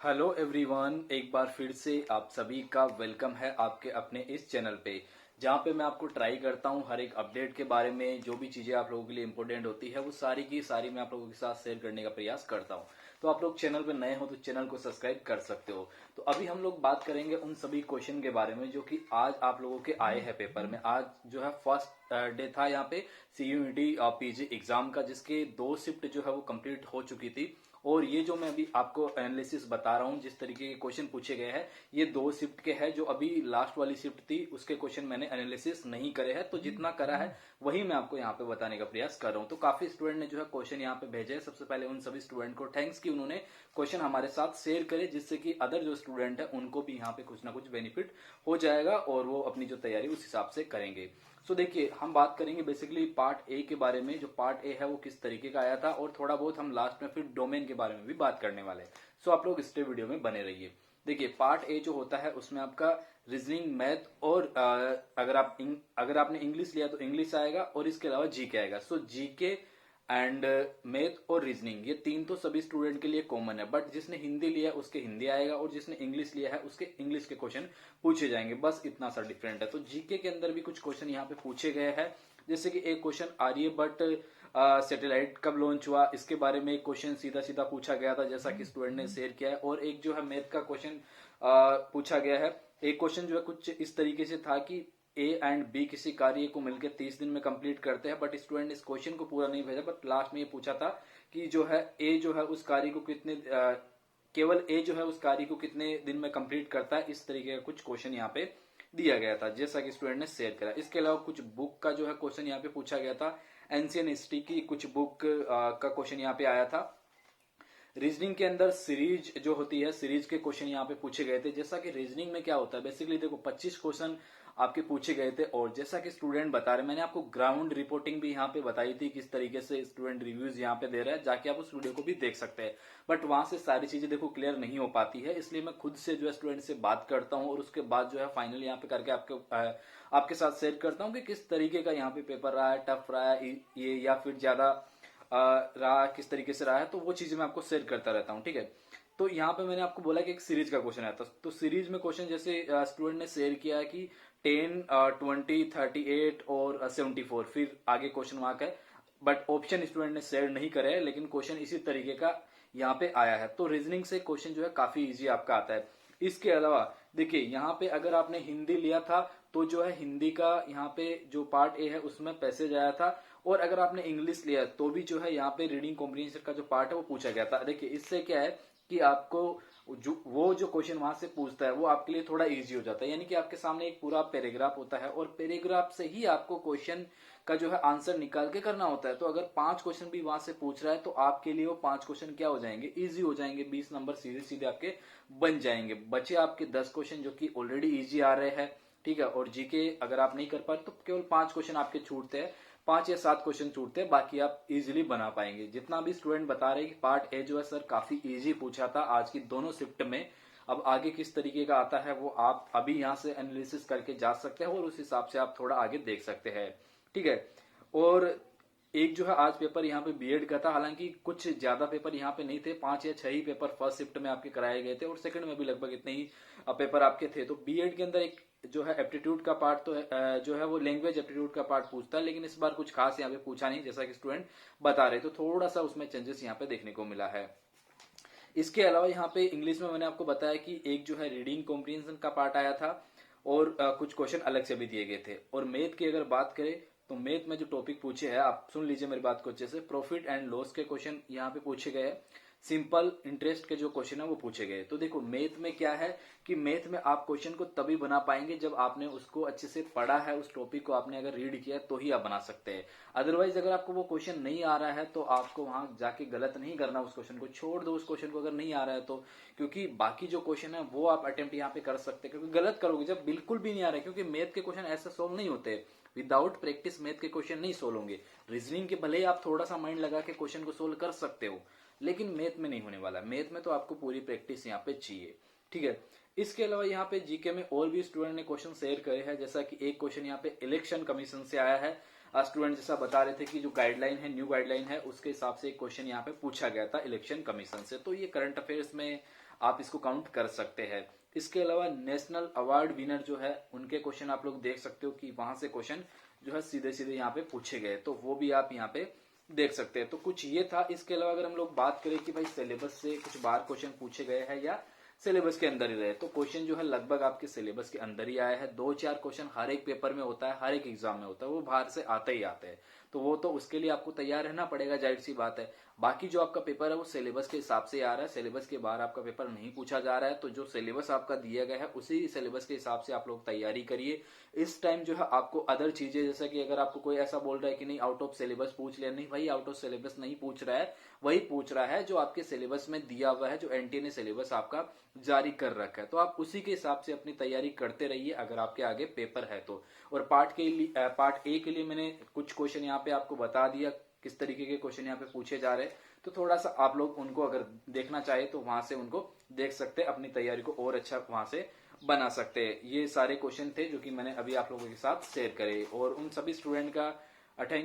Hello everyone, एक बार फिर से आप सभी का वेलकम है आपके अपने इस चैनल पे, जहाँ पे मैं आपको ट्राई करता हूँ हर एक अपडेट के बारे में। जो भी चीज़ें आप लोगों के लिए इंपॉर्टेंट होती है वो सारी की सारी मैं आप लोगों के साथ शेयर करने का प्रयास करता हूँ। तो आप लोग चैनल पे नए हो तो चैनल को सब्सक्राइब कर सकते हो। तो अभी हम लोग बात करेंगे उन सभी क्वेश्चन के बारे में जो कि आज आप लोगों के आए हैं पेपर में। आज जो है फर्स्ट डे था यहाँ पे CUET PG एग्जाम का, जिसके 2 शिफ्ट जो है वो कंप्लीट हो चुकी थी। और ये जो मैं अभी आपको एनालिसिस बता रहा हूँ, जिस तरीके के क्वेश्चन पूछे गए हैं, ये 2 शिफ्ट के हैं। जो अभी लास्ट वाली शिफ्ट थी उसके क्वेश्चन मैंने एनालिसिस नहीं करे हैं, तो जितना करा है वही मैं आपको यहाँ पे बताने का प्रयास कर रहा हूँ। तो काफी स्टूडेंट ने जो है क्वेश्चन यहाँ पे भेजे हैं। सबसे पहले उन सभी स्टूडेंट को थैंक्स कि उन्होंने क्वेश्चन हमारे साथ शेयर करे, जिससे कि अदर जो स्टूडेंट है उनको भी यहाँ पे कुछ ना कुछ बेनिफिट हो जाएगा और वो अपनी जो तैयारी उस हिसाब से करेंगे। सो देखिए, हम बात करेंगे बेसिकली पार्ट ए के बारे में। जो पार्ट ए है वो किस तरीके का आया था, और थोड़ा बहुत हम लास्ट में फिर डोमेन के बारे में भी बात करने वाले हैं। सो आप लोग इस वीडियो में बने रहिए। देखिए, पार्ट ए जो होता है उसमें आपका रीजनिंग, मैथ और अगर आपने इंग्लिश लिया तो इंग्लिश आएगा, और इसके अलावा जीके आएगा। सो जीके एंड मैथ और रीजनिंग, ये तीन तो सभी स्टूडेंट के लिए कॉमन है। बट जिसने हिंदी लिया है उसके हिंदी आएगा, और जिसने इंग्लिश लिया है उसके इंग्लिश के क्वेश्चन पूछे जाएंगे। बस इतना सा डिफरेंट है। तो जीके के अंदर भी कुछ क्वेश्चन यहाँ पे पूछे गए हैं। जैसे कि एक क्वेश्चन आर्यभट्ट सैटेलाइट कब लॉन्च हुआ, इसके बारे में एक क्वेश्चन सीधा सीधा पूछा गया था, जैसा कि स्टूडेंट ने शेयर किया है। और एक जो है मैथ का क्वेश्चन पूछा गया है। एक क्वेश्चन जो है कुछ इस तरीके से था कि ए एंड बी किसी कार्य को मिलकर 30 दिन में कंप्लीट करते हैं। बट स्टूडेंट ने इस क्वेश्चन को पूरा नहीं भेजा, बट लास्ट में ये पूछा था कि जो है ए जो है उस कार्य को केवल ए जो है उस कार्य को कितने दिन में कंप्लीट करता है। इस तरीके का कुछ क्वेश्चन यहाँ पे दिया गया था, जैसा कि स्टूडेंट ने शेयर करा। इसके अलावा कुछ बुक का जो है क्वेश्चन यहाँ पे पूछा गया था। एंशियन हिस्ट्री की कुछ बुक का क्वेश्चन यहाँ पे आया था। रीजनिंग के अंदर सीरीज जो होती है, सीरीज के क्वेश्चन यहाँ पे पूछे गए थे। जैसा कि रीजनिंग में क्या होता है, बेसिकली देखो 25 क्वेश्चन आपके पूछे गए थे। और जैसा कि स्टूडेंट बता रहे, मैंने आपको ग्राउंड रिपोर्टिंग भी यहाँ पे बताई थी, किस तरीके से स्टूडेंट रिव्यूज यहाँ पे दे रहे हैं। जाके आप उस वीडियो को भी देख सकते हैं। बट वहां से सारी चीजें देखो क्लियर नहीं हो पाती है, इसलिए मैं खुद से जो है स्टूडेंट से बात करता हूँ, और उसके बाद जो है फाइनल यहाँ पे करके आपके साथ शेयर करता हूँ कि किस तरीके का यहाँ पे पेपर रहा है, टफ रहा है ये, या फिर ज्यादा रहा, किस तरीके से रहा है। तो वो चीजें मैं आपको शेयर करता रहता हूँ, ठीक है। तो यहाँ पे मैंने आपको बोला कि एक सीरीज का क्वेश्चन आया था। तो सीरीज में क्वेश्चन जैसे स्टूडेंट ने शेयर किया है कि 10, 20, 38 और 74, फिर आगे क्वेश्चन मार्क है। बट ऑप्शन स्टूडेंट ने शेयर नहीं करे है, लेकिन क्वेश्चन इसी तरीके का यहाँ पे आया है। तो रीजनिंग से क्वेश्चन जो है काफी इजी आपका आता है। इसके अलावा देखिए, यहाँ पे अगर आपने हिंदी लिया था तो जो है हिंदी का यहाँ पे जो पार्ट ए है उसमें पैसेज आया था। और अगर आपने इंग्लिश लिया तो भी जो है यहाँ पे रीडिंग कॉम्प्रिहेंशन का जो पार्ट है वो पूछा गया था। देखिए, इससे क्या है कि आपको जो क्वेश्चन वहां से पूछता है वो आपके लिए थोड़ा इजी हो जाता है। यानी कि आपके सामने एक पूरा पैराग्राफ होता है, और पैराग्राफ से ही आपको क्वेश्चन का जो है आंसर निकाल के करना होता है। तो अगर 5 क्वेश्चन भी वहां से पूछ रहा है तो आपके लिए वो 5 क्वेश्चन क्या हो जाएंगे, इजी हो जाएंगे। 20 नंबर सीधे सीधे आपके बन जाएंगे। बचे आपके 10 क्वेश्चन जो कि ऑलरेडी इजी आ रहे हैं, ठीक है। और जीके अगर आप नहीं कर पाए तो केवल 5 क्वेश्चन आपके छूटते हैं, 5 या 7 क्वेश्चन छूटते हैं, बाकी आप इजीली बना पाएंगे। जितना भी स्टूडेंट बता रहे हैं कि पार्ट ए जो है सर काफी इजी पूछा था आज की दोनों शिफ्ट में। अब आगे किस तरीके का आता है वो आप अभी यहाँ से एनालिसिस करके जा सकते हैं, और उस हिसाब से आप थोड़ा आगे देख सकते हैं, ठीक है। और एक जो है आज पेपर यहाँ पे बीएड का था। हालांकि कुछ ज्यादा पेपर यहाँ पे नहीं थे, 5 या 6 ही पेपर फर्स्ट शिफ्ट में आपके कराए गए थे, और सेकंड में भी लगभग इतने ही पेपर आपके थे। तो बीएड के अंदर एक जो है एप्टीट्यूड का पार्ट तो है, जो है वो लैंग्वेज एप्टीट्यूड का पार्ट पूछता है, लेकिन इस बार कुछ खास यहाँ पे पूछा नहीं, जैसा कि स्टूडेंट बता रहे। तो थोड़ा सा उसमें चेंजेस यहाँ पे देखने को मिला है। इसके अलावा यहाँ पे इंग्लिश में मैंने आपको बताया कि एक जो है रीडिंग कॉम्प्रिहेंशन का पार्ट आया था, और कुछ क्वेश्चन अलग से भी दिए गए थे। और मैथ की अगर बात करें तो मैथ में जो टॉपिक पूछे हैं, आप सुन लीजिए मेरी बात को अच्छे से। प्रॉफिट एंड लॉस के क्वेश्चन यहाँ पे पूछे गए। सिंपल इंटरेस्ट के जो क्वेश्चन है वो पूछे गए। तो देखो, मैथ में क्या है कि मैथ में आप क्वेश्चन को तभी बना पाएंगे जब आपने उसको अच्छे से पढ़ा है, उस टॉपिक को आपने अगर रीड किया है तो ही आप बना सकते हैं। अदरवाइज अगर आपको वो क्वेश्चन नहीं आ रहा है तो आपको वहां जाके गलत नहीं करना, उस क्वेश्चन को छोड़ दो उस क्वेश्चन को अगर नहीं आ रहा है तो। क्योंकि बाकी जो क्वेश्चन है वो आप अटेम्प्ट यहाँ पे कर सकते हैं, क्योंकि गलत करोगे जब बिल्कुल भी नहीं आ रहा है। क्योंकि मैथ के क्वेश्चन ऐसे सोल्व नहीं होते, विदाउट प्रैक्टिस मैथ के क्वेश्चन नहीं सोल्व होंगे। रीजनिंग के भले ही आप थोड़ा सा माइंड लगा के क्वेश्चन को सोल्व कर सकते हो, लेकिन मैथ में नहीं होने वाला। मैथ में तो आपको पूरी प्रैक्टिस यहाँ पे चाहिए, ठीक है। इसके अलावा यहाँ पे जीके में और भी स्टूडेंट ने क्वेश्चन शेयर करे हैं। जैसा कि एक क्वेश्चन यहाँ पे इलेक्शन कमीशन से आया है। स्टूडेंट जैसा बता रहे थे कि जो गाइडलाइन है, न्यू गाइडलाइन है, उसके हिसाब से एक क्वेश्चन यहाँ पे पूछा गया था इलेक्शन कमीशन से। तो ये करंट अफेयर्स में आप इसको काउंट कर सकते हैं। इसके अलावा नेशनल अवार्ड विनर जो है उनके क्वेश्चन आप लोग देख सकते हो कि वहां से क्वेश्चन जो है सीधे सीधे यहाँ पे पूछे गए, तो वो भी आप यहाँ पे देख सकते हैं। तो कुछ ये था। इसके अलावा अगर हम लोग बात करें कि भाई सिलेबस से कुछ बाहर क्वेश्चन पूछे गए हैं या सिलेबस के अंदर ही रहे, तो क्वेश्चन जो है लगभग आपके सिलेबस के अंदर ही आया है। 2-4 क्वेश्चन हर एक पेपर में होता है, हर एक एग्जाम में होता है, वो बाहर से आते ही आते हैं। तो वो तो उसके लिए आपको तैयार रहना पड़ेगा, जाहिर सी बात है। बाकी जो आपका पेपर है वो सिलेबस के हिसाब से आ रहा है, सिलेबस के बाहर आपका पेपर नहीं पूछा जा रहा है। तो जो सिलेबस आपका दिया गया है उसी सिलेबस के हिसाब से आप लोग तैयारी करिए। इस टाइम जो है आपको अदर चीजें, जैसा कि अगर आपको कोई ऐसा बोल रहा है कि नहीं आउट ऑफ सिलेबस पूछ लिया, नहीं भाई, आउट ऑफ सिलेबस नहीं पूछ रहा है, वही पूछ रहा है जो आपके सिलेबस में दिया हुआ है, जो एनटीए ने सिलेबस आपका जारी कर रखा है। तो आप उसी के हिसाब से अपनी तैयारी करते रहिए अगर आपके आगे पेपर है तो। और पार्ट ए के लिए मैंने कुछ क्वेश्चन यहाँ पे आपको बता दिया, किस तरीके के क्वेश्चन यहाँ पे पूछे जा रहे हैं। तो थोड़ा सा आप लोग उनको अगर देखना चाहे तो वहां से उनको देख सकते हैं, अपनी तैयारी को और अच्छा वहां से बना सकते हैं। ये सारे क्वेश्चन थे जो कि मैंने अभी आप लोगों के साथ शेयर करे, और उन सभी स्टूडेंट का अटेंशन